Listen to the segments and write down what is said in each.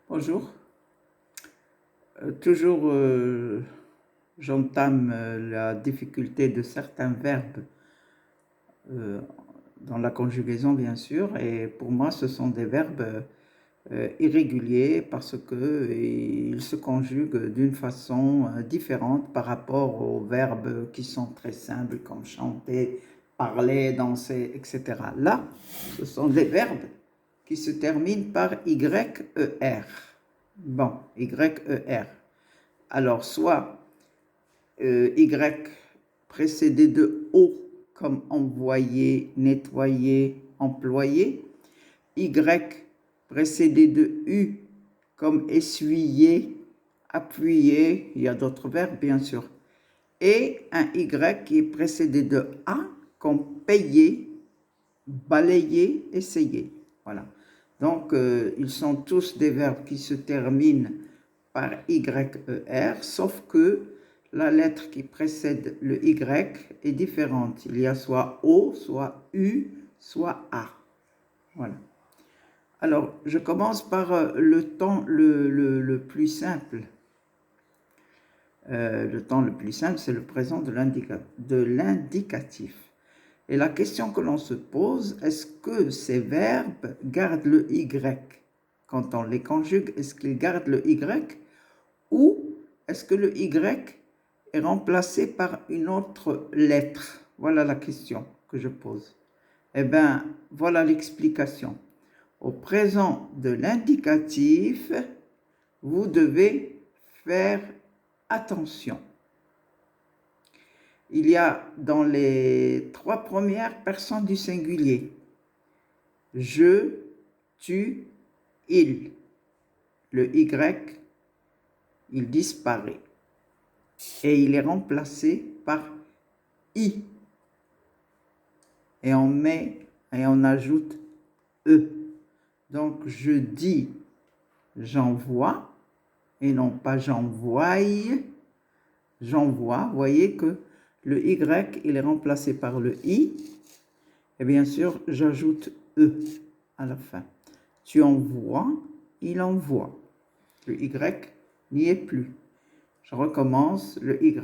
Bonjour. Toujours, j'entame la difficulté de certains verbes euh, dans la conjugaison, bien sûr, et pour moi, ce sont des verbes irréguliers parce qu'ils se conjuguent d'une façon différente par rapport aux verbes qui sont très simples, comme chanter, parler, danser, etc. Là, ce sont des verbes qui se terminent par YER. Bon, YER. Alors, soit Y précédé de O comme envoyer, nettoyer, employer. Y précédé de U comme essuyer, appuyer. Il y a d'autres verbes, bien sûr. Et un Y qui est précédé de A comme payer, balayer, essayer. Voilà. Donc, ils sont tous des verbes qui se terminent par YER, sauf que la lettre qui précède le Y est différente. Il y a soit O, soit U, soit A. Voilà. Alors, je commence par le temps le plus simple. Le temps le plus simple, c'est le présent de l'indicatif. Et la question que l'on se pose, est-ce que ces verbes gardent le Y? Quand on les conjugue, est-ce qu'ils gardent le Y? Ou est-ce que le Y est remplacé par une autre lettre? Voilà la question que je pose. Eh bien, voilà l'explication. Au présent de l'indicatif, vous devez faire attention. Il y a dans les trois premières personnes du singulier je, tu, il. Le Y, il disparaît et il est remplacé par I. Et on ajoute E. Donc je dis j'envoie et non pas j'envoie. J'envoie. Vous voyez que le Y, il est remplacé par le I. Et bien sûr, j'ajoute E à la fin. Tu envoies, il envoie. Le Y n'y est plus. Je recommence, le Y,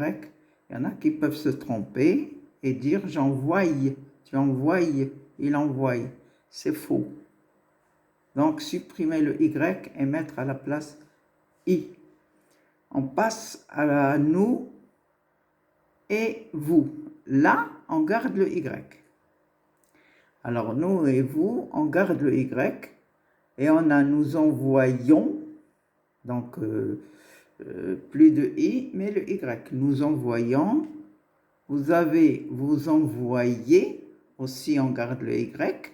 il y en a qui peuvent se tromper et dire j'envoie. Tu envoies, il envoie. C'est faux. Donc, supprimer le Y et mettre à la place I. On passe à nous et vous. Là, on garde le Y. Alors, nous et vous, on garde le Y et on a nous envoyons, donc plus de I, mais le Y. Nous envoyons, vous avez vous envoyez, aussi on garde le Y,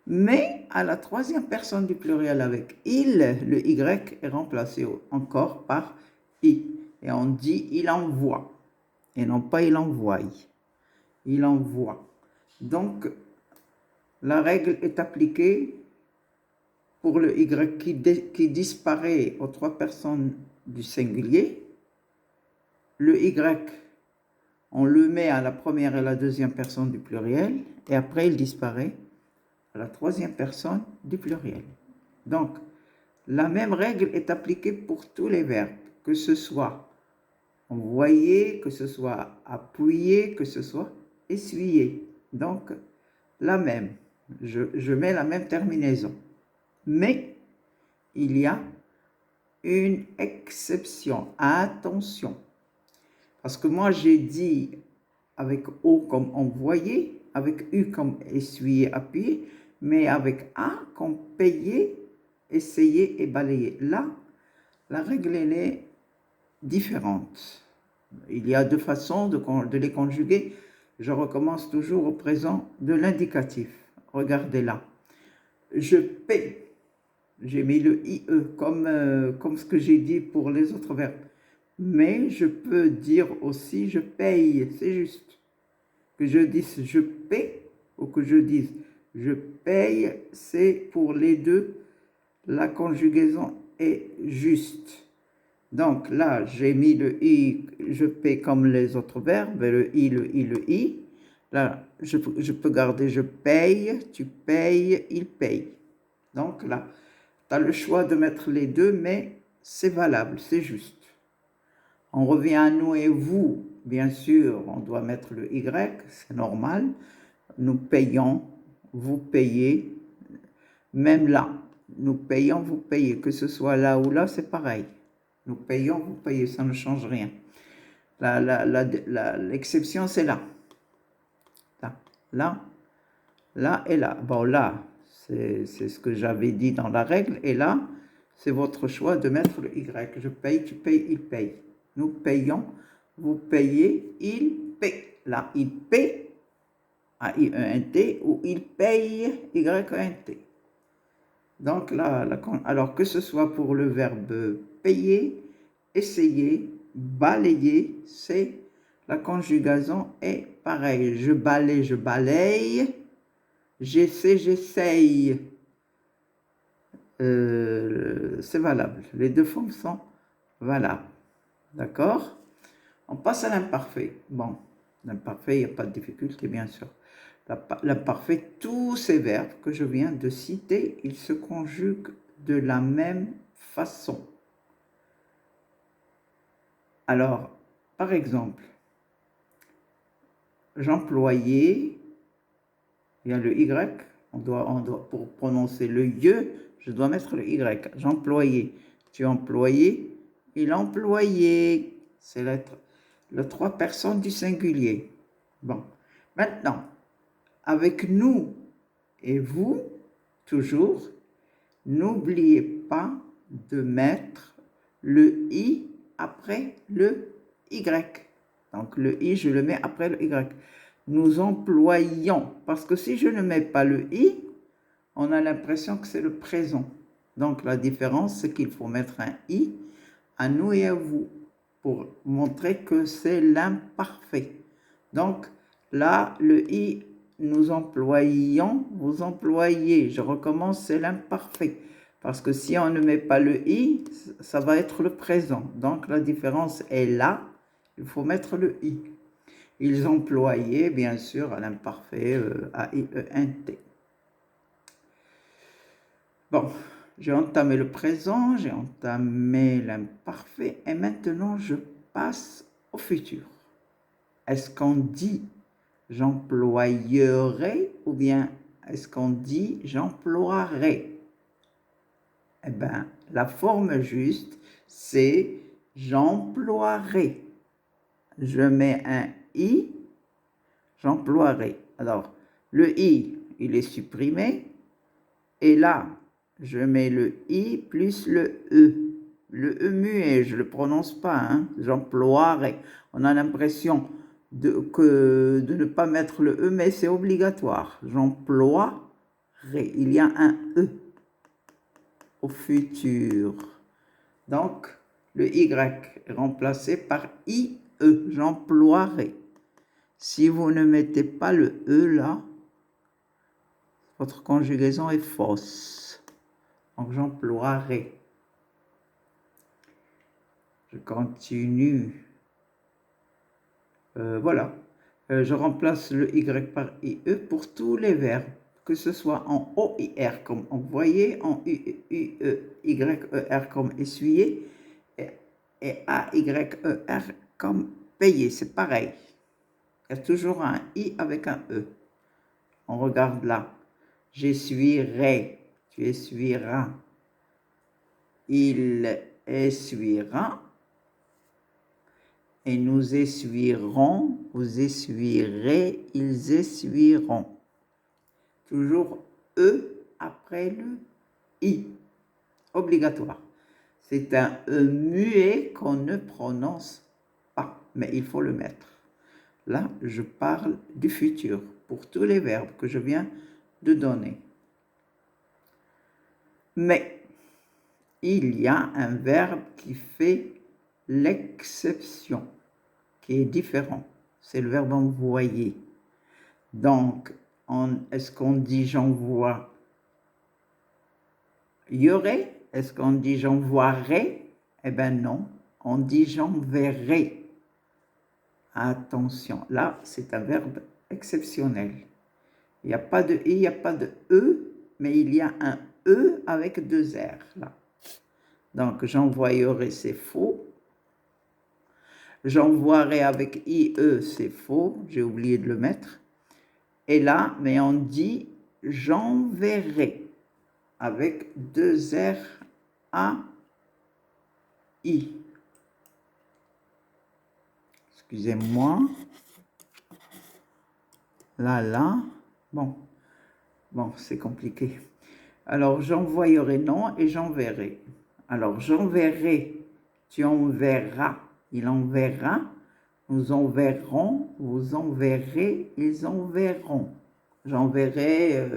mais à la troisième personne du pluriel avec il, le Y est remplacé encore par I. Et on dit il envoie, et non pas il envoie. Il envoie. Donc, la règle est appliquée pour le Y qui disparaît aux trois personnes du singulier. Le Y, on le met à la première et la deuxième personne du pluriel, et après il disparaît à la troisième personne du pluriel. Donc, la même règle est appliquée pour tous les verbes, que ce soit envoyer, que ce soit appuyer, que ce soit essuyer. Donc, la même. Je mets la même terminaison. Mais, il y a une exception. Attention. Parce que moi, j'ai dit avec O comme envoyer, avec U comme essuyer, appuyer, mais avec A comme payer, essayer et balayer. Là, la règle, elle est différente. Il y a deux façons de les conjuguer. Je recommence toujours au présent de l'indicatif. Regardez là. Je paie. J'ai mis le IE comme ce que j'ai dit pour les autres verbes. Mais je peux dire aussi je paye. C'est juste. Que je dise je paie ou que je dise je paye, c'est pour les deux, la conjugaison est juste. Donc là, j'ai mis le I, je paie comme les autres verbes, le I, le I, le I. Là, je peux garder je paye, tu payes, il paye. Donc là, tu as le choix de mettre les deux, mais c'est valable, c'est juste. On revient à nous et vous, bien sûr, on doit mettre le Y, c'est normal. Nous payons, vous payez, même là, nous payons, vous payez, que ce soit là ou là, c'est pareil. Nous payons, vous payez, ça ne change rien. L'exception, c'est là. Là, là et là. Bon, là, c'est ce que j'avais dit dans la règle, et là, c'est votre choix de mettre le Y. Je paye, tu payes, il paye. Nous payons, vous payez, il paye. Là, il paye, A-I-E-N-T, ou il paye, Y-E-N-T. Donc là, alors que ce soit pour le verbe payer, essayer, balayer, c'est la conjugaison est pareille. Je balaye, je balaye. J'essaie, j'essaye. C'est valable. Les deux formes sont valables. D'accord? On passe à l'imparfait. Bon, l'imparfait, il n'y a pas de difficulté, bien sûr. L'imparfait, tous ces verbes que je viens de citer, ils se conjuguent de la même façon. Alors, par exemple, j'employais, il y a le Y, pour prononcer le ye, je dois mettre le Y. J'employais, tu employais, il employait. C'est les trois personnes du singulier. Bon, maintenant, avec nous et vous, toujours, n'oubliez pas de mettre le I après le Y. Donc le I, je le mets après le Y. Nous employons, parce que si je ne mets pas le I, on a l'impression que c'est le présent. Donc la différence, c'est qu'il faut mettre un I à nous et à vous pour montrer que c'est l'imparfait. Donc là, le I, nous employons, vous employez. Je recommence, c'est l'imparfait. Parce que si on ne met pas le I, ça va être le présent. Donc la différence est là, il faut mettre le I. Ils employaient, bien sûr, à l'imparfait, A-I-E-N-T. Bon, j'ai entamé le présent, j'ai entamé l'imparfait, et maintenant je passe au futur. Est-ce qu'on dit j'employerai ou bien est-ce qu'on dit j'emploierai? Eh bien, la forme juste, c'est j'emploierai. Je mets un I, j'emploierai. Alors, le I, il est supprimé. Et là, je mets le I plus le E. Le E muet, je ne le prononce pas, hein, j'emploierai. On a l'impression de ne pas mettre le E, mais c'est obligatoire. J'emploierai. Il y a un E au futur. Donc, le Y est remplacé par IE. J'emploierai. Si vous ne mettez pas le E là, votre conjugaison est fausse. Donc, j'emploierai. Je continue. Voilà. Je remplace le Y par IE pour tous les verbes, que ce soit en OIR comme envoyer, en YER comme essuyer et AYER comme payer. C'est pareil. Il y a toujours un I avec un E. On regarde là. J'essuierai. Tu essuieras. Il essuiera. Et nous essuierons, vous essuierez, ils essuieront. Toujours E après le I. Obligatoire. C'est un E muet qu'on ne prononce pas, mais il faut le mettre. Là, je parle du futur pour tous les verbes que je viens de donner. Mais il y a un verbe qui fait l'exception, qui est différent. C'est le verbe envoyer. Donc, est-ce qu'on dit j'envoie y aurait? Est-ce qu'on dit j'envoierai? Eh bien non, on dit j'enverrai. Attention, là, c'est un verbe exceptionnel. Il n'y a pas de I, il n'y a pas de E, mais il y a un E avec 2 R, là. Donc, j'envoyerai, c'est faux. J'envoierai avec IE, c'est faux. J'ai oublié de le mettre. Et là, mais on dit j'enverrai avec 2 R, A, I. Excusez-moi. Là. Bon, c'est compliqué. Alors, j'envoyerai non et j'enverrai. Alors, j'enverrai, tu enverras, il enverra, nous enverrons, vous enverrez, ils enverront. J'enverrai,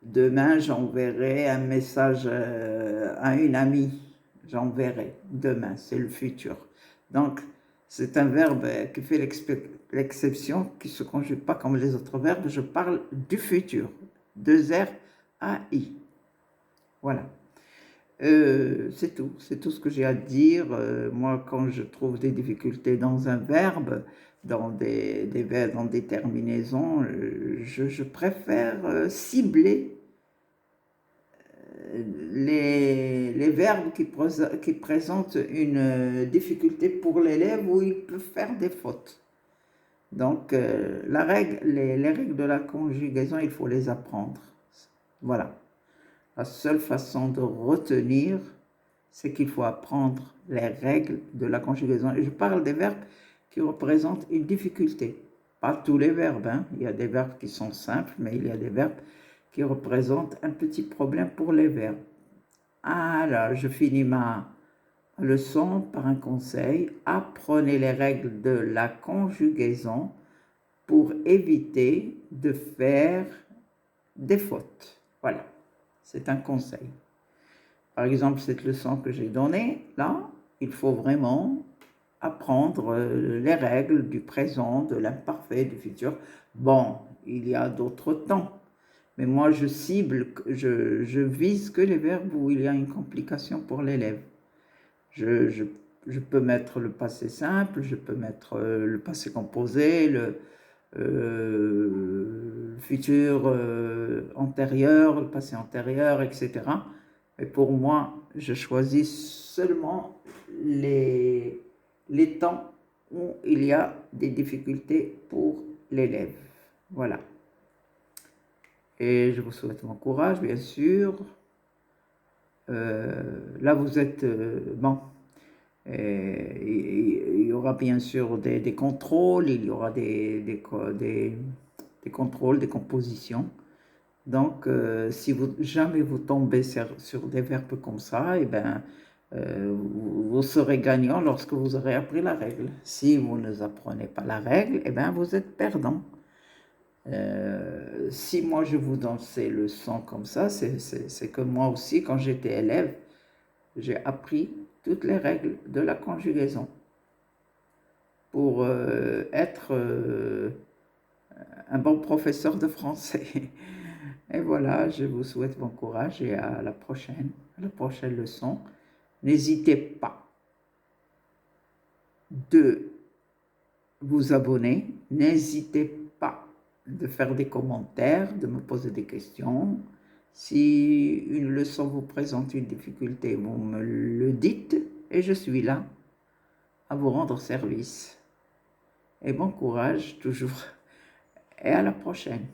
demain, j'enverrai un message à une amie. J'enverrai, demain, c'est le futur. Donc, c'est un verbe qui fait l'exception, qui ne se conjugue pas comme les autres verbes. Je parle du futur. 2 R, A, I. Voilà. C'est tout ce que j'ai à dire. Moi, quand je trouve des difficultés dans un verbe, dans des verbes, dans des terminaisons, je préfère cibler les verbes qui présentent une difficulté pour l'élève où il peut faire des fautes. Donc, les règles de la conjugaison, il faut les apprendre. Voilà. La seule façon de retenir, c'est qu'il faut apprendre les règles de la conjugaison. Et je parle des verbes qui représentent une difficulté. Pas tous les verbes, hein. Il y a des verbes qui sont simples, mais il y a des verbes qui représentent un petit problème pour les verbes. Alors, je finis ma leçon par un conseil. Apprenez les règles de la conjugaison pour éviter de faire des fautes. Voilà, c'est un conseil. Par exemple, cette leçon que j'ai donnée, là, il faut vraiment apprendre les règles du présent, de l'imparfait, du futur. Bon, il y a d'autres temps, mais moi je cible, je vise que les verbes où il y a une complication pour l'élève. Je peux mettre le passé simple, je peux mettre le passé composé, le futur antérieur, le passé antérieur, etc. Et pour moi, je choisis seulement les temps où il y a des difficultés pour l'élève. Voilà. Et je vous souhaite bon courage, bien sûr. Là, vous êtes... bon. Il y aura bien sûr des contrôles, il y aura des contrôles, des compositions. Donc, si jamais vous tombez sur des verbes comme ça, eh ben, vous serez gagnant lorsque vous aurez appris la règle. Si vous ne apprenez pas la règle, eh ben, vous êtes perdant. Si moi je vous donne ces leçons comme ça, c'est que moi aussi, quand j'étais élève, j'ai appris toutes les règles de la conjugaison pour être un bon professeur de français. Et voilà, je vous souhaite bon courage et à la prochaine leçon. N'hésitez pas de vous abonner, n'hésitez pas de faire des commentaires, de me poser des questions. Si une leçon vous présente une difficulté, vous me le dites et je suis là à vous rendre service. Et bon courage toujours et à la prochaine.